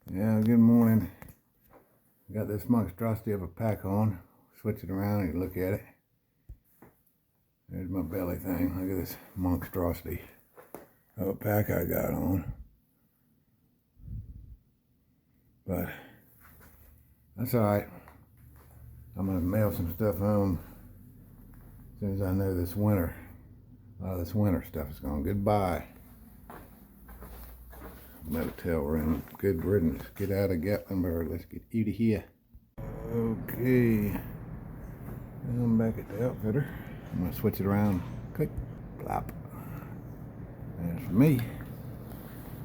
Yeah, good morning. Got this monstrosity of a pack on. Switch it around and look at it. There's my belly thing. Look at this monstrosity of a pack I got on. But that's alright. I'm gonna mail some stuff home as soon as I know this winter. A lot of this winter stuff is gone. Goodbye. Motel room. Good riddance. Get out of Gatlinburg. Let's get you to here. Okay. I'm back at the outfitter. I'm going to switch it around. Click. Plop. There's for me.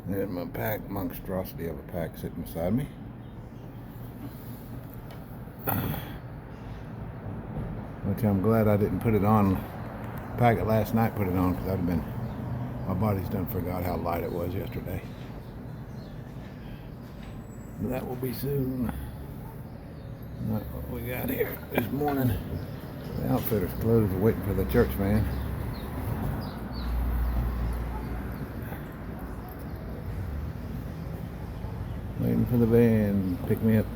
There's my pack. Monstrosity of a pack sitting beside me. Which I'm glad I didn't put it on. Pack it last night, put it on, because I'd have been, my body's done forgot how light it was yesterday. That will be soon. Not what we got here this morning. The outfitter's closed, waiting for the church van. Waiting for the van to pick me up.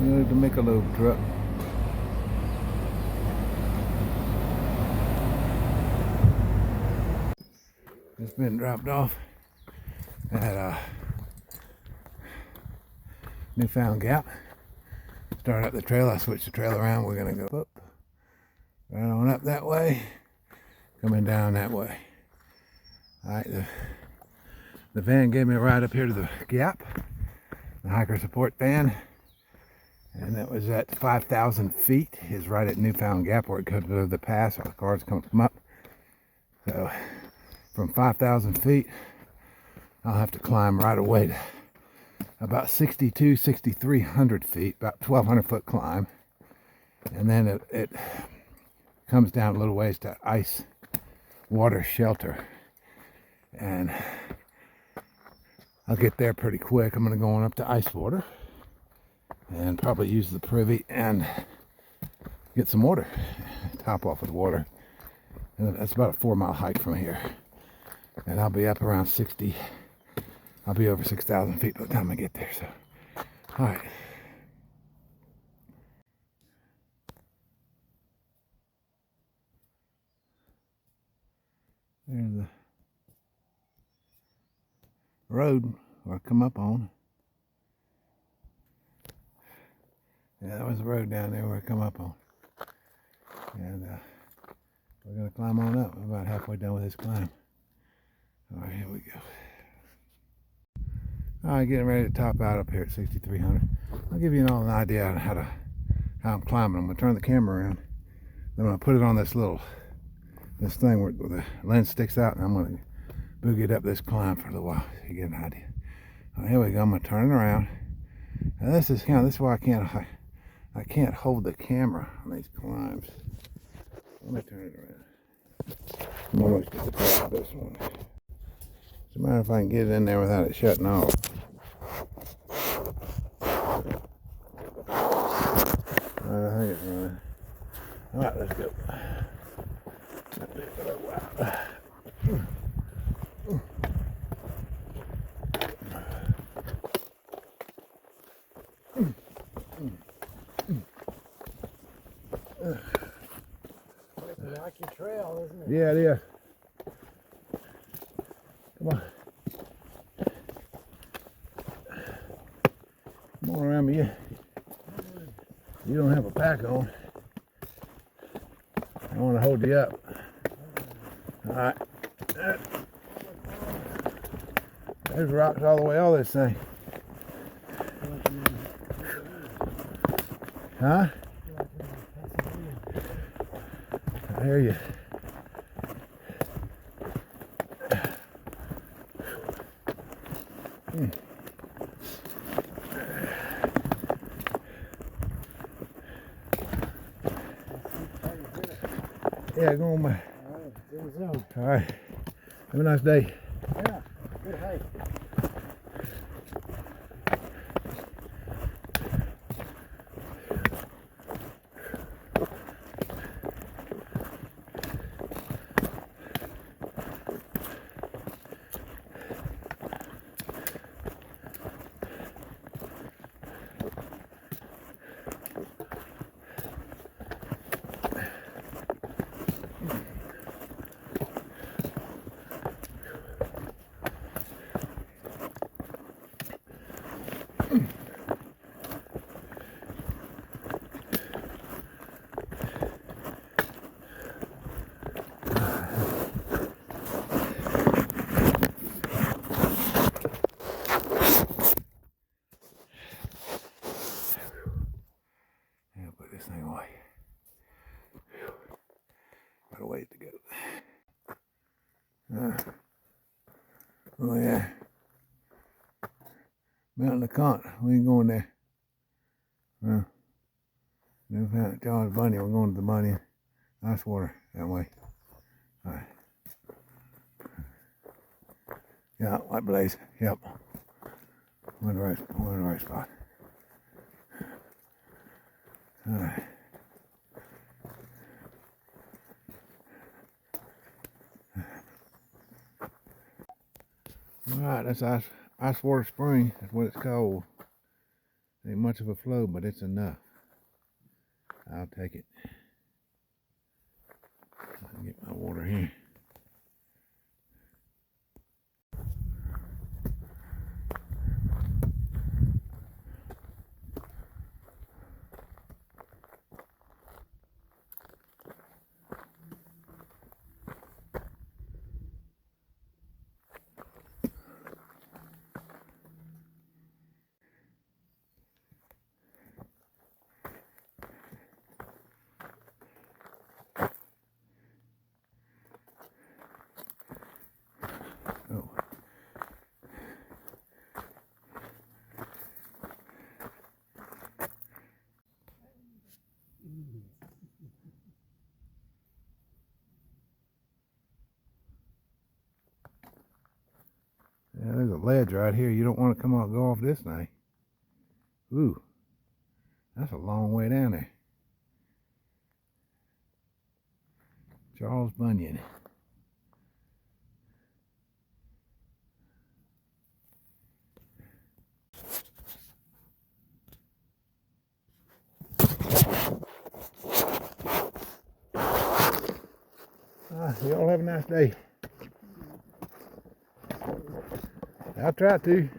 There's the Michelob truck. It's been dropped off at Newfound Gap. Start up the trail. I switched the trail around. We're gonna go up, right on up that way, coming down that way. All right, the van gave me a ride up here to the gap, the hiker support van, and that was at 5,000 feet. Is right at Newfound Gap where it comes over the pass. All the cars come up. So from 5,000 feet, I'll have to climb right away to about 6,300 feet, about 1,200 foot climb. And then it comes down a little ways to ice water shelter. And I'll get there pretty quick. I'm going to go on up to ice water and probably use the privy and get some water, top off with water. And that's about a 4-mile hike from here. And I'll be up around 60. I'll be over 6,000 feet by the time I get there. So, all right. There's the road where I come up on. Yeah, that was the road down there where I come up on. And we're going to climb on up. I'm about halfway done with this climb. All right, here we go. All right, getting ready to top out up here at 6,300. I'll give you all an idea on how I'm climbing. I'm gonna turn the camera around. Then I'm gonna put it on this thing where the lens sticks out, and I'm gonna boogie it up this climb for a little while so you get an idea. All right, here we go. I'm gonna turn it around. Now this is why I can't hold the camera on these climbs. Let me turn it around. I'm almost at the top of this one. As a matter if I can get it in there without it shutting off. I think it's running. Alright, let's go. It's an Appalachian Trail, isn't it? Yeah, it is. Come on. Come on around me. You don't have a pack on. I want to hold you up. Alright. There's rocks all the way, all this thing. Huh? I hear you. Yeah, go on by. All right. Have a nice day. Yeah, good hike. ways to go. Oh yeah. Mountain of Kant. We ain't going there. Never found Charles Bunyan. We're going to the Bunyan. Ice water that way. Alright. Yeah, white blaze. Yep. We're in the right spot. Alright. Alright, that's ice water spring. That's what it's called. Ain't much of a flow, but it's enough. I'll take it. I'll get my water here. Oh. Yeah, there's a ledge right here. You don't want to go off this thing. Ooh, that's a long way down there. Charles Bunyan. Y'all have a nice day. I'll try to.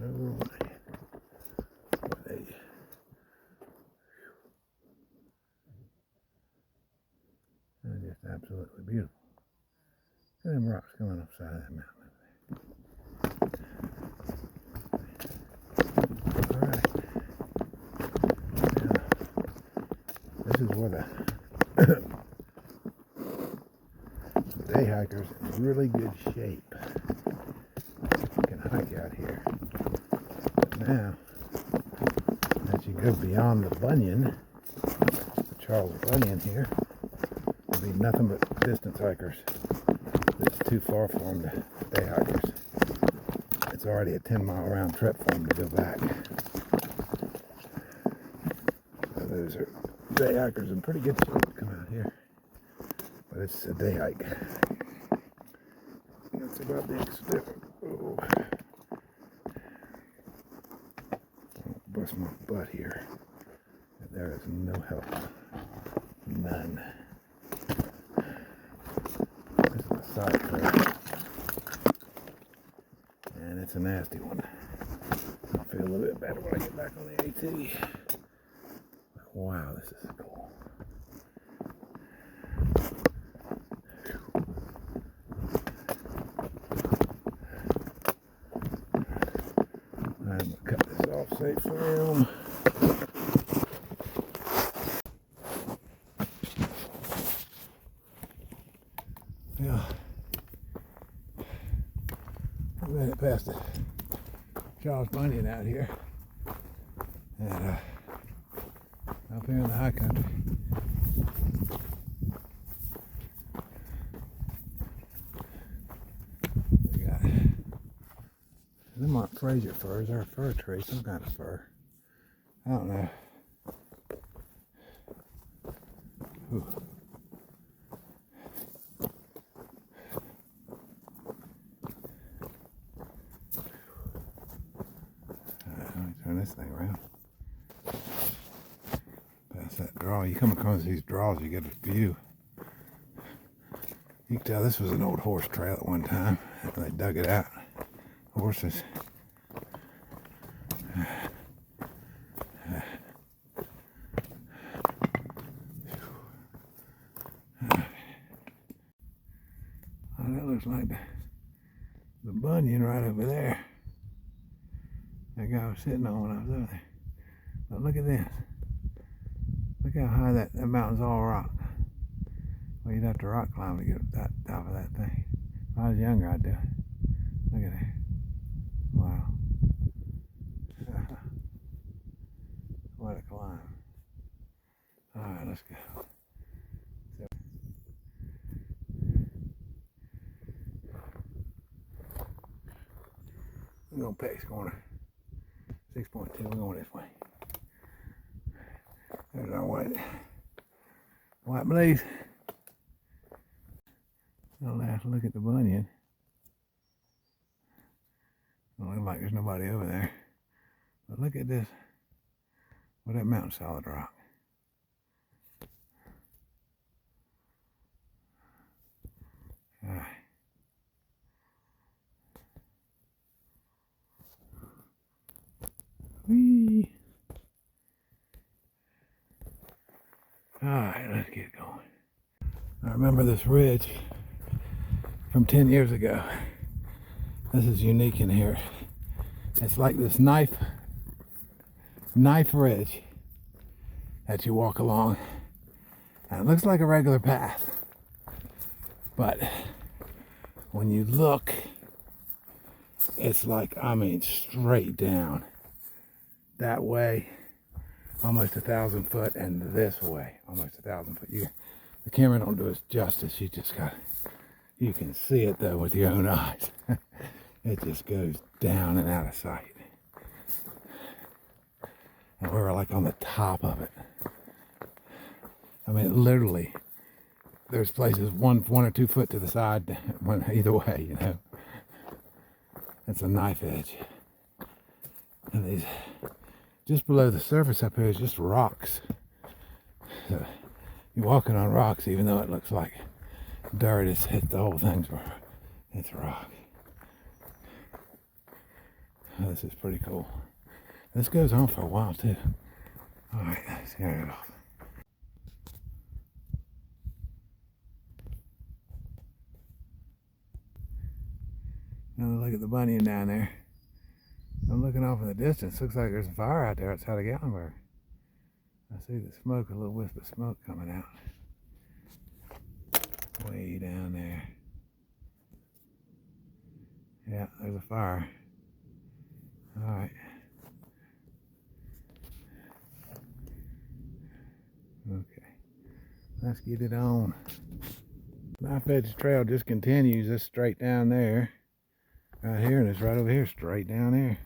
Oh, hey. That's just absolutely beautiful. Look at them rocks coming up the side of that mountain. Alright. Now, this is where the day hikers in really good shape can hike out here. But now, as you go beyond the Bunyan, the Charles Bunyan here, there'll be nothing but distance hikers. It's too far for them to day hikers. It's already a 10-mile round trip for them to go back. So those are day hikers in pretty good shape to come out here. But it's a day hike. That's about the extent. Oh. Don't bust my butt here. There is no help. None. This is a side trail. And it's a nasty one. I'll feel a little bit better when I get back on the AT. Wow, this is cool. I'm going to cut this off safe for him. Yeah. I made it past the Charles Bunyan out here. And up here in the high country. We got them aren't Fraser firs, they're a fir tree, some kind of fir. I don't know. Ooh. Let me turn this thing around. Past that draw. You come across these draws, you get a view. You can tell this was an old horse trail at one time. They dug it out. Horses. Oh, that looks like the Bunyan right over there. that guy was sitting on when I was over there. But look at this. Look how high that mountain's all rock. Well, you'd have to rock climb to get up that top of that thing. If I was younger, I'd do it. Look at that. Wow. What a climb. Alright, let's go. We're going to Peck's Corner. 6.2, we're going this way. There's our white blaze. I'll have to look at the bunyan. Don't look like there's nobody over there. But look at this. Well, that mountain solid rock. All right. Whee. All right, let's get going. I remember this ridge from 10 years ago. This is unique in here. It's like this knife ridge that you walk along, and it looks like a regular path, but when you look, it's like, I mean, straight down that way, almost 1,000 foot, and this way, almost 1,000 foot. The camera don't do it justice. You can see it though with your own eyes. It just goes down and out of sight. And we were like on the top of it. I mean, literally, there's places one or 2 foot to the side, either way, you know. It's a knife edge. And these, just below the surface up here is just rocks. So you're walking on rocks, even though it looks like dirt. The whole thing's, it's rock. Oh, this is pretty cool. This goes on for a while too. All right, let's get it off. Now look at the bunyan down there. I'm looking off in the distance. Looks like there's a fire out there outside of Gatlinburg. I see the smoke, a little wisp of smoke coming out. Way down there. Yeah, there's a fire. All right. Okay, let's get it on. Knife Edge Trail just continues this straight down there, right here, and it's right over here, straight down there,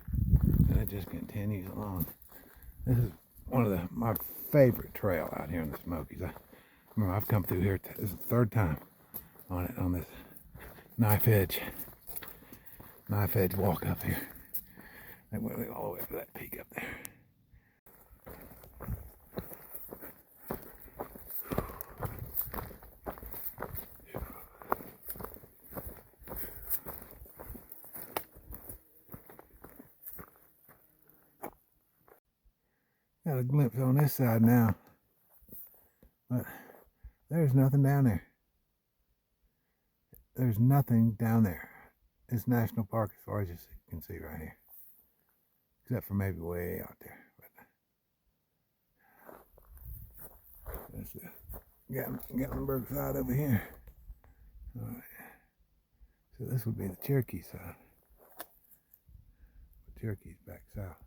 and it just continues along. This is one of my favorite trail out here in the Smokies. I remember I've come through here. This is the third time on this knife edge walk up here. That went all the way up to that peak up there. Got a glimpse on this side now, but there's nothing down there. There's nothing down there. It's national park as far as you can see right here, except for maybe way out there. But that's the Gatlinburg side over here. All right. So this would be the Cherokee side. But Cherokee's back south.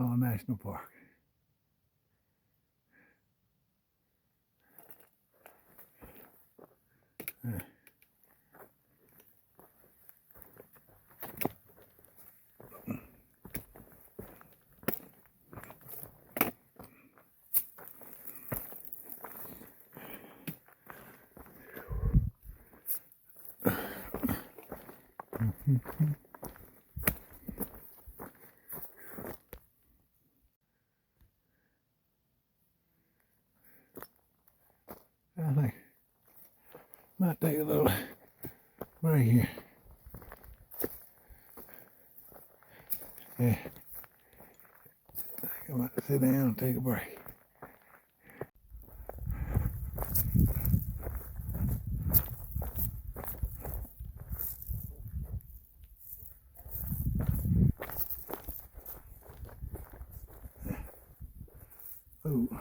All national park. I think might take a little break here. Yeah, Come out, sit down, and take a break. Ooh.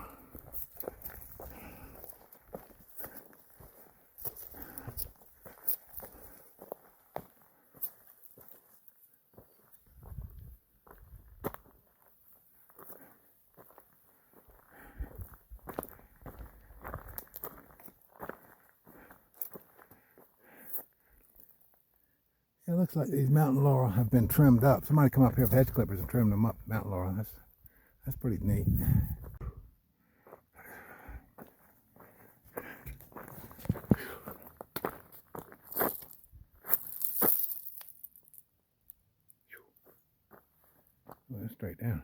It looks like these mountain laurel have been trimmed up. Somebody come up here with hedge clippers and trimmed them up, mountain laurel. That's pretty neat. Well, that's straight down.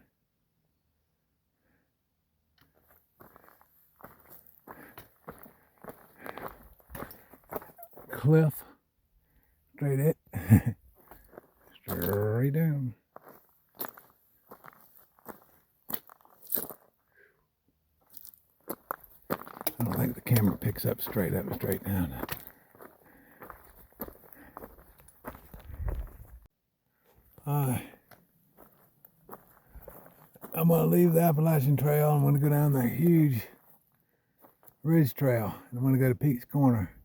Cliff. Straight it. Straight down. I don't think the camera picks up straight and straight down. I'm going to leave the Appalachian Trail. I'm going to go down the huge ridge trail. I'm going to go to Peaks Corner.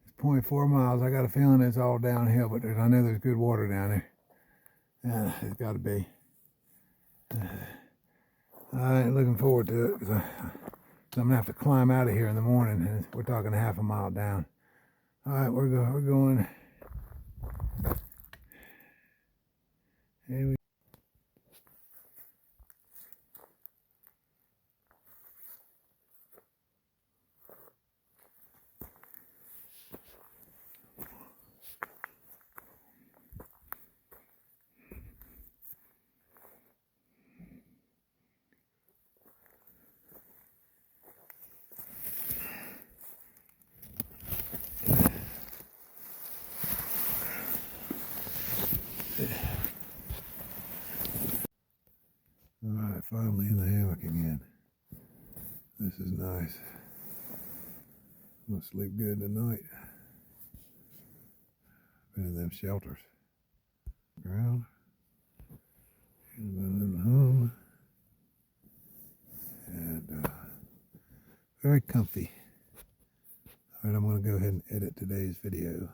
It's 0.4 miles. I got a feeling it's all downhill, but I know there's good water down there. Yeah, it's got to be. I ain't looking forward to it because I'm going to have to climb out of here in the morning. And we're talking half a mile down. All right, we're going. Here we All right, finally in the hammock again. This is nice. I'm gonna sleep good tonight. Been in them shelters. Ground. And been in the home. And very comfy. All right, I'm gonna go ahead and edit today's video.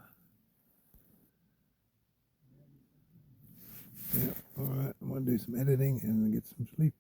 Yeah, all right, I'm gonna do some editing and get some sleep.